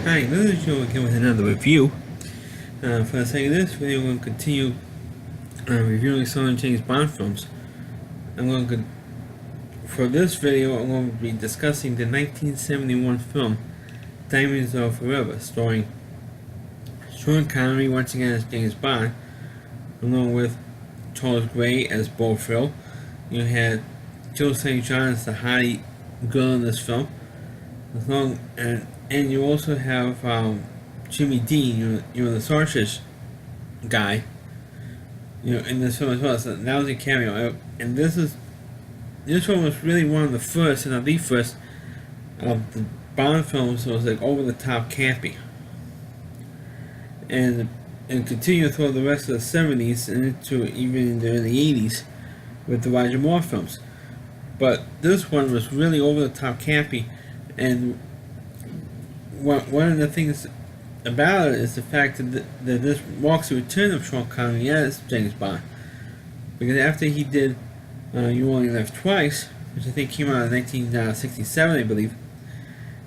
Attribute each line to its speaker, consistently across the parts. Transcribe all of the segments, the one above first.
Speaker 1: Hi, this is Joe again with another review. For the sake of this video, I'm going to continue reviewing some of James Bond films. For this video, I'm going to be discussing the 1971 film Diamonds Are Forever, starring Sean Connery once again as James Bond, along with Charles Gray as Blofeld. You had Jill St. John as the hottie girl in this film, and you also have Jimmy Dean, the Sausage guy, in this film as well. So that was a cameo, and this one was really one of the first, and not the first, of the Bond films that was like over the top campy, and continued through the rest of the '70s and into even in the early '80s with the Roger Moore films. But this one was really over the top campy, and one of the things about it is the fact that this marks the return of Sean Connery as James Bond. Because after he did You Only Live Twice, which I think came out in 1967, I believe,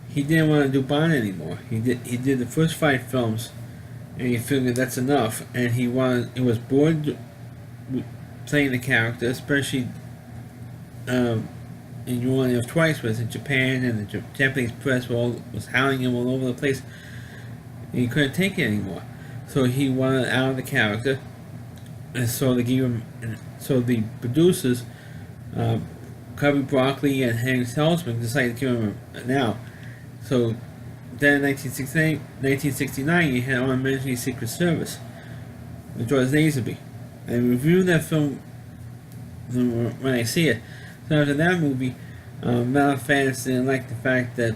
Speaker 1: he didn't want to do Bond anymore. He did the first 5 films, and he figured that's enough. And he was bored playing the character, especially in You Only Live Twice, was in Japan, and the Japanese press was hounding him all over the place. And he couldn't take it anymore, so he wanted out of the character, and so they gave him. So the producers, Cubby Broccoli and Henry Salzman, decided to give him a now. So then in 1969, you had On Emergency Secret Service with George Lazenby. I reviewed that film when I see it. So after that movie, Mel fans didn't like the fact that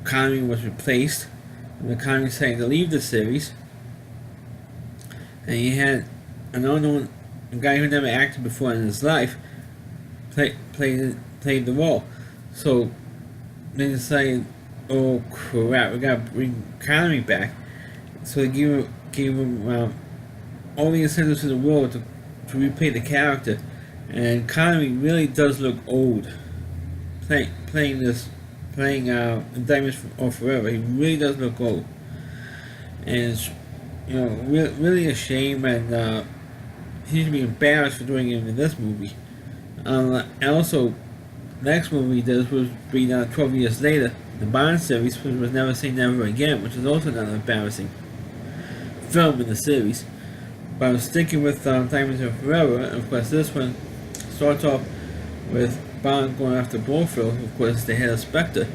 Speaker 1: Connery was replaced, and the Connery decided to leave the series, and he had an unknown guy who never acted before in his life played the role. So they decided, oh crap, we gotta bring Connery back. So they gave him all the incentives in the world to replay the character. And Connery really does look old playing Diamonds Are Forever. He really does look old, and it's really a shame. And he should be embarrassed for doing it in this movie. And also, next movie he does was be 12 years later, the Bond series, which was Never Say Never Again, which is also another embarrassing film in the series. But I'm sticking with Diamonds Are Forever, and of course this one starts off with Bond going after Blofeld, of course, the head of Spectre.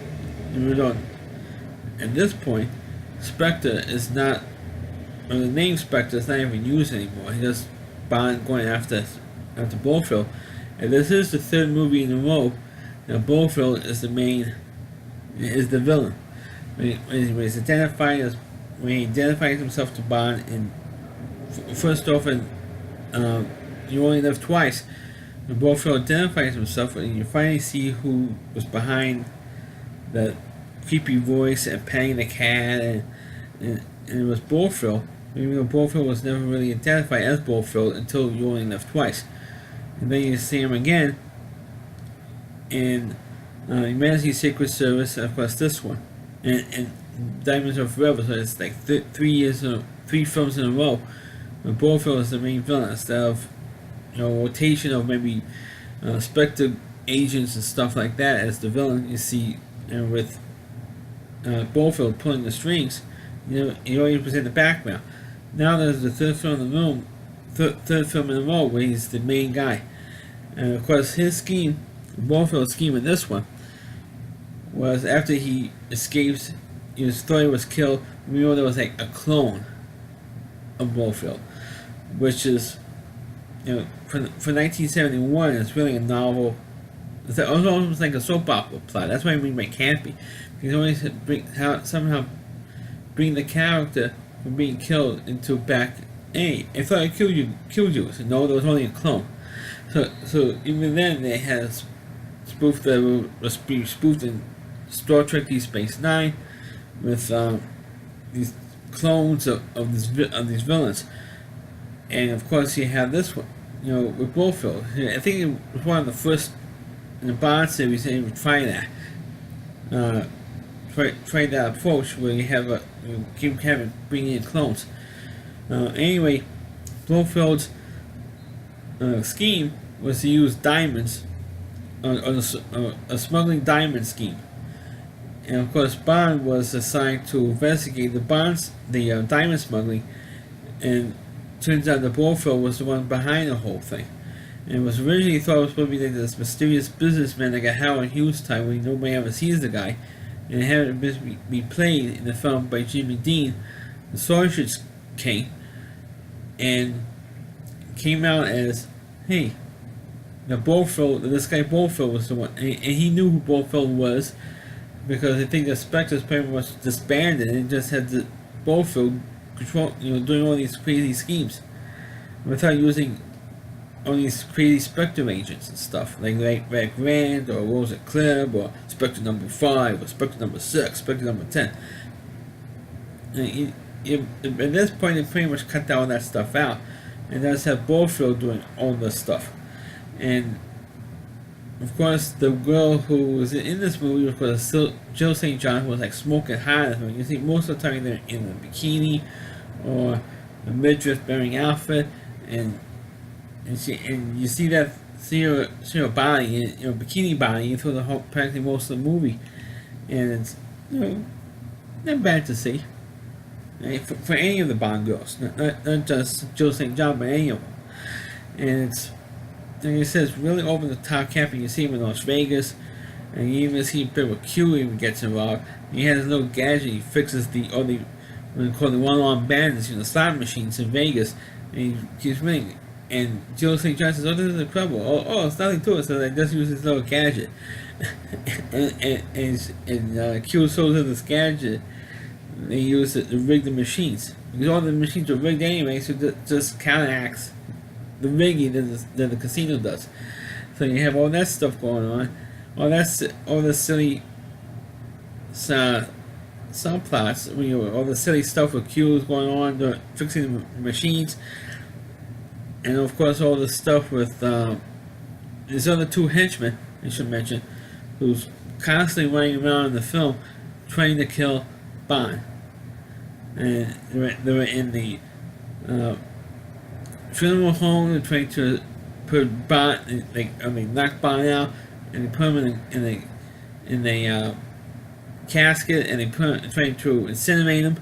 Speaker 1: And we don't. At this point, Spectre is not, or the name Spectre is not even used anymore. He just Bond going after Blofeld. And this is the 3rd movie in a row that Blofeld is the villain. When he identifies himself to Bond, and first off in You Only Live Twice, when Blofeld identifies himself, and you finally see who was behind the creepy voice and petting the cat, and it was Blofeld. Even though Blofeld was never really identified as Blofeld until You Only Live Twice. And then you see him again in Emergency Secret Service, and of course this one, and Diamonds Are Forever. So it's like 3 films in a row when Blofeld is the main villain instead of rotation of maybe Spectre agents and stuff like that as the villain. You see, and with Blofeld pulling the strings, you already present the background. Now there's the third film in a row where he's the main guy, and of course his scheme, Blofeld's scheme in this one, was after he escapes, his story was killed. We know there was like a clone of Blofeld, which is, for 1971, it's really a novel. It's almost like a soap opera plot. That's what I mean by campy. You always somehow bring the character from being killed into back. Hey, I thought I killed you. So no, there was only a clone. So even then they had spoofed in Star Trek Deep Space Nine with these clones of these villains. And of course you have this one, with Blofeld. I think it was one of the first in the Bond series they would try that. try that approach where you keep having bringing in clones. Anyway, Blofeld's scheme was to use diamonds on a smuggling diamond scheme, and of course Bond was assigned to investigate the diamond smuggling, and turns out that Blofeld was the one behind the whole thing. And it was originally thought it was supposed to be like this mysterious businessman that got Howard Hughes type when nobody ever sees the guy, and it had to be played in the film by Jimmy Dean. The Sausage King, and came out as, hey, this guy Blofeld was the one, and he knew who Blofeld was because I think the Spectre's pretty much disbanded and just had the Blofeld control, doing all these crazy schemes without using all these crazy Spectre agents and stuff, like Red Grand or Rosa Klebb or Spectre number 5 or Spectre number 6, Spectre number 10. And at this point, they pretty much cut all that stuff out, and that's have Blofeld doing all this stuff. And of course, the girl who was in this movie was Jill St. John, who was like smoking hot. You see, most of the time they're in a bikini or a midriff bearing outfit, and you see her body, bikini body, through the whole practically most of the movie, and it's not bad to see. Right? For any of the Bond girls, not just Jill St. John, but any of them. And like I said, it's really over the top camping. You see him in Las Vegas, and you even see a bit of Q even gets involved. He has a little gadget. He fixes what they call the one-arm bandits, the slot machines in Vegas, and he keeps winning. And Jill St. John says, "Oh, this is incredible. Oh, it's nothing to it." So they just use this little gadget, and Q shows them this gadget. They use it to rig the machines because all the machines are rigged anyway, so it just counteracts the rigging that the casino does. So you have all that stuff going on, all the silly subplots, all the silly stuff with Q's going on, fixing the machines, and of course all the stuff with these other two henchmen I should mention, who's constantly running around in the film trying to kill Bond. And they were in the funeral home. They're trying to put Bond, knock Bond out, and they put him in a casket, and they trying to incinerate him.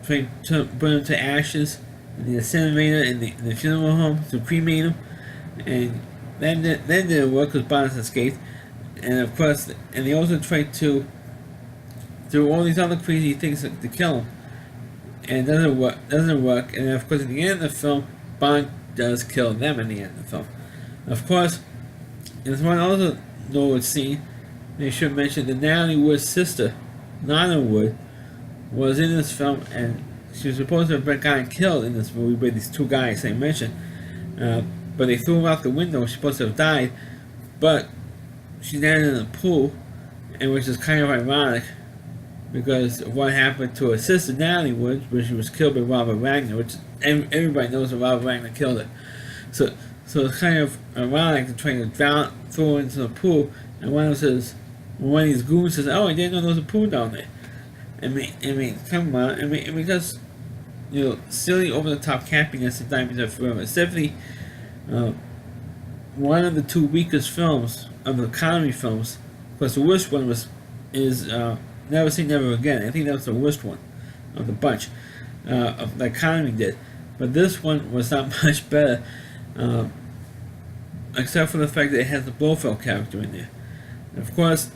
Speaker 1: Trying to burn him to ashes in the incinerator in the funeral home to cremate him, and that didn't work because Bond escaped. And of course, and they also tried to do all these other crazy things to kill him, and it doesn't work. And of course, at the end of the film, Bond does kill them in the end of the film. Of course, there's one other notable scene they should mention: that Natalie Wood's sister, Nana Wood, was in this film, and she was supposed to have gotten killed in this movie by these two guys they mentioned, but they threw her out the window. She's supposed to have died, but she landed in a pool, and which is kind of ironic, because of what happened to her sister Natalie Wood, where she was killed by Robert Wagner, which everybody knows that Robert Wagner killed her. So it's kind of ironic to try to throw her into the pool, and one of these goons says, "Oh, I didn't know there was a pool down there." I mean, come on. I mean, just silly over the top campiness that Diamonds Are Forever. It's definitely one of the two weakest films of the economy films. Of course, the worst one is Never Say Never Again. I think that was the worst one of the bunch of the economy did. But this one was not much better, except for the fact that it has the Blofeld character in there. And of course,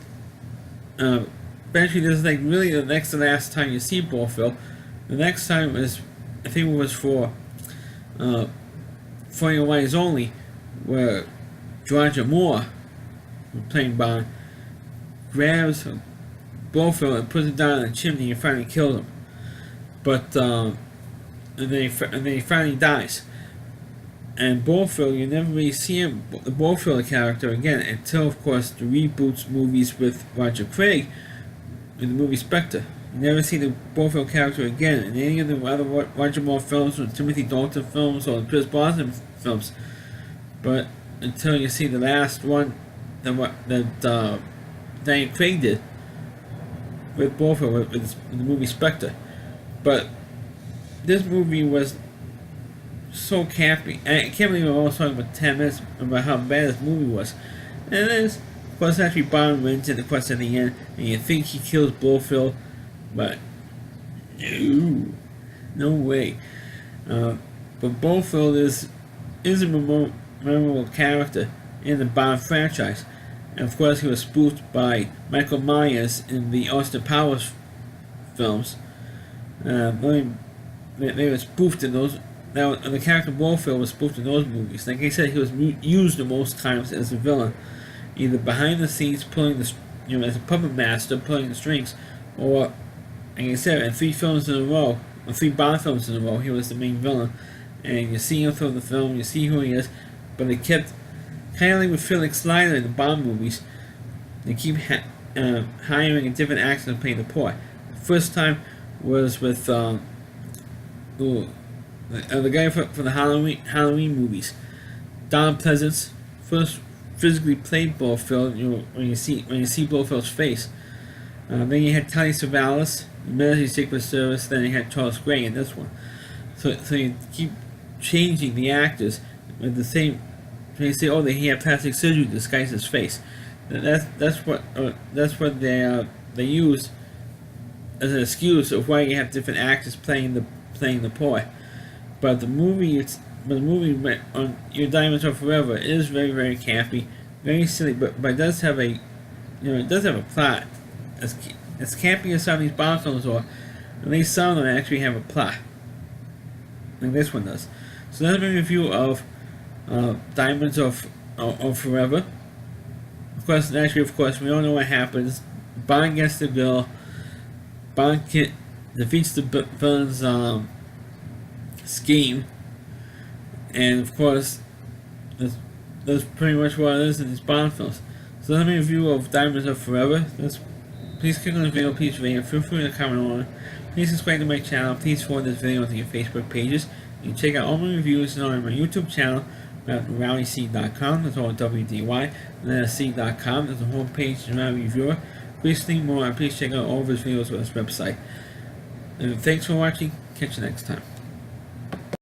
Speaker 1: eventually this is like really the next to last time you see Blofeld. The next time is, I think it was for Your Eyes Only, where Roger Moore, playing Bond, grabs Blofeld and puts him down in the chimney and finally kills him. But and then he finally dies. And Blofeld, you never really see him, the Blofeld character again, until of course the reboots movies with Roger Craig in the movie Spectre. You never see the Blofeld character again in any of the other Roger Moore films or Timothy Dalton films or the Pierce Brosnan films. But until you see the last one that Daniel Craig did, with Blofeld with the movie Spectre. But this movie was so campy. I can't believe I was talking about 10 minutes about how bad this movie was. And it is. Of course, actually, Bond wins, and of course, at the end, and you think he kills Blofeld, but no way. But Blofeld is a memorable character in the Bond franchise. And of course, he was spoofed by Michael Myers in the Austin Powers films. They were spoofed in those. Now, the character Blofeld was spoofed in those movies. Like I said, he was used the most times as a villain, either behind the scenes, pulling the, as a puppet master, pulling the strings, or, like I said, in 3 films in a row, or 3 Bond films in a row, he was the main villain. And you see him through the film, you see who he is, but they kept, kind of like with Felix Leiter in the Bond movies, they keep hiring a different actor to play the part. The first time was with the guy from the Halloween movies, Donald Pleasance. First physically played Blofeld. When you see Blofeld's face. Then you had Telly Savalas, the Military Secret Service. Then you had Charles Gray in this one. So you keep changing the actors with the same. They say, oh, he had plastic surgery to disguise his face. That's what they use as an excuse of why you have different actors playing the part. But the movie on Your Diamonds Are Forever is very, very campy, very silly, but it does have a plot. As campy as some of these Bond films are, at least some of them actually have a plot, like this one does. So that's my review of Diamonds of Forever. Of course, we all know what happens. Bond gets the girl. Bond defeats the villain's scheme, and of course, that's pretty much what it is in these Bond films. So that's my review of Diamonds Are Forever. Please click on the video, please rate it, feel free to comment on it. Please subscribe to my channel, please forward this video to your Facebook pages. You can check out all my reviews on my YouTube channel at rowdyc.com, that's all WDY, and then C.com, there's a homepage to my reviewer. Please think more and please check out all of his videos on this website. And thanks for watching, catch you next time.